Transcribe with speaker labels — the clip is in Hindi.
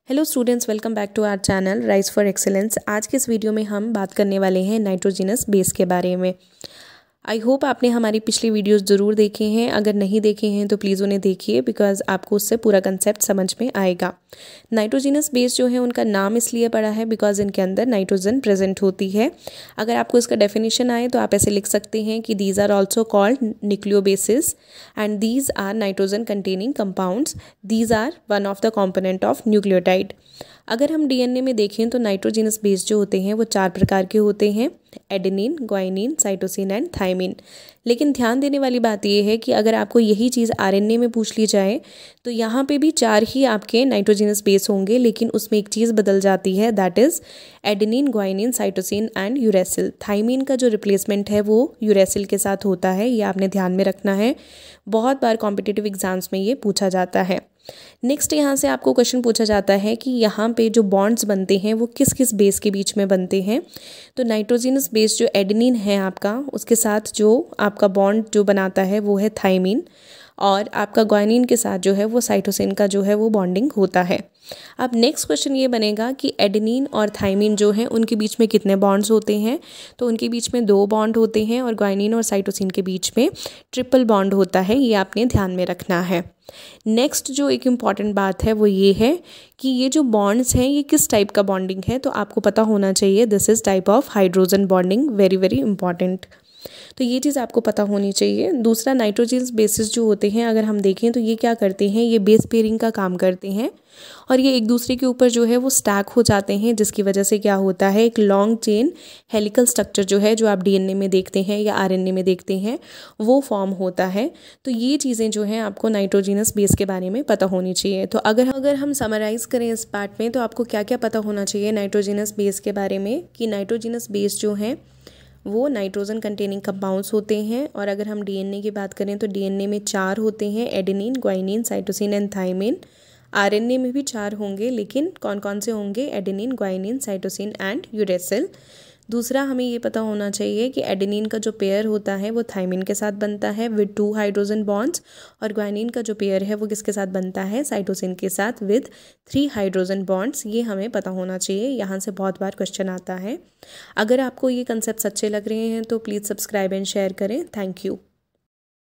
Speaker 1: Hello students, welcome back to our channel rise for excellence. आज के इस वीडियो में हम बात करने वाले हैं नाइट्रोजनस बेस के बारे में। आई होप आपने हमारी पिछली वीडियोस ज़रूर देखे हैं। अगर नहीं देखे हैं तो प्लीज़ उन्हें देखिए, बिकॉज आपको उससे पूरा कंसेप्ट समझ में आएगा। नाइट्रोजनस बेस जो है उनका नाम इसलिए पड़ा है बिकॉज इनके अंदर नाइट्रोजन प्रेजेंट होती है। अगर आपको इसका डेफिनेशन आए तो आप ऐसे लिख सकते हैं कि these are also called nucleobases and these are nitrogen containing compounds. These are one of the component of nucleotide. अगर हम डीएनए में देखें तो नाइट्रोजनस बेस जो होते हैं वो 4 प्रकार के होते हैं: adenine, guanine, cytosine and thymine. लेकिन ध्यान देने वाली बात यह है कि अगर आपको यही चीज़ आरएनए में पूछ ली जाए तो यहाँ पे भी 4 ही आपके नाइट्रोजनस बेस होंगे, लेकिन उसमें एक चीज़ बदल जाती है, that is adenine, guanine, cytosine and uracil. Thymine का जो रिप्लेसमेंट है वो यूरेसिल के साथ होता है, ये आपने ध्यान में रखना है। बहुत बार कॉम्पिटिटिव एग्जाम्स में ये पूछा जाता है। नेक्स्ट यहाँ से आपको क्वेश्चन पूछा जाता है कि यहाँ पे जो बॉन्ड्स बनते हैं वो किस किस बेस के बीच में बनते हैं। तो नाइट्रोजनस बेस जो एडेनिन है आपका, उसके साथ जो आपका बॉन्ड जो बनाता है वो है थाइमिन, और आपका ग्वाइनिन के साथ जो है वो साइटोसिन का जो है वो बॉन्डिंग होता है। अब नेक्स्ट क्वेश्चन ये बनेगा कि एडेनिन और थाइमिन जो है उनके बीच में कितने बॉन्ड्स होते हैं। तो उनके बीच में 2 बॉन्ड होते हैं और ग्वाइनिन और साइटोसिन के बीच में ट्रिपल बॉन्ड होता है, ये आपने ध्यान में रखना है। नेक्स्ट जो एक इम्पॉर्टेंट बात है वो ये है कि ये जो बॉन्ड्स हैं ये किस टाइप का बॉन्डिंग है, तो आपको पता होना चाहिए this is type of hydrogen bonding. Very very important, तो ये चीज़ आपको पता होनी चाहिए। दूसरा, नाइट्रोजनस बेसिस जो होते हैं अगर हम देखें तो ये क्या करते हैं, ये बेस पेयरिंग का काम करते हैं और ये एक दूसरे के ऊपर जो है वो स्टैक हो जाते हैं, जिसकी वजह से क्या होता है, एक लॉन्ग चेन हेलिकल स्ट्रक्चर जो है जो आप डीएनए में देखते हैं या आरएनए में देखते हैं वो फॉर्म होता है। तो ये चीज़ें जो हैं आपको नाइट्रोजनस बेस के बारे में पता होनी चाहिए। तो अगर हम समराइज़ करें इस पार्ट में तो आपको क्या क्या पता होना चाहिए नाइट्रोजनस बेस के बारे में, कि नाइट्रोजनस बेस जो हैं वो नाइट्रोजन कंटेनिंग कंपाउंड्स होते हैं। और अगर हम डीएनए की बात करें तो डीएनए में 4 होते हैं: adenine, guanine, cytosine and thymine. RNA में भी 4 होंगे, लेकिन कौन कौन से होंगे, adenine, guanine, cytosine and uracil. दूसरा, हमें ये पता होना चाहिए कि एडेनिन का जो पेयर होता है वो थाइमिन के साथ बनता है विद 2 हाइड्रोजन बॉन्ड्स, और ग्वाइनिन का जो पेयर है वो किसके साथ बनता है, साइटोसिन के साथ विद 3 हाइड्रोजन बॉन्ड्स। ये हमें पता होना चाहिए, यहाँ से बहुत बार क्वेश्चन आता है। अगर आपको ये कंसेप्ट अच्छे लग रहे हैं तो प्लीज़ सब्सक्राइब एंड शेयर करें। Thank you.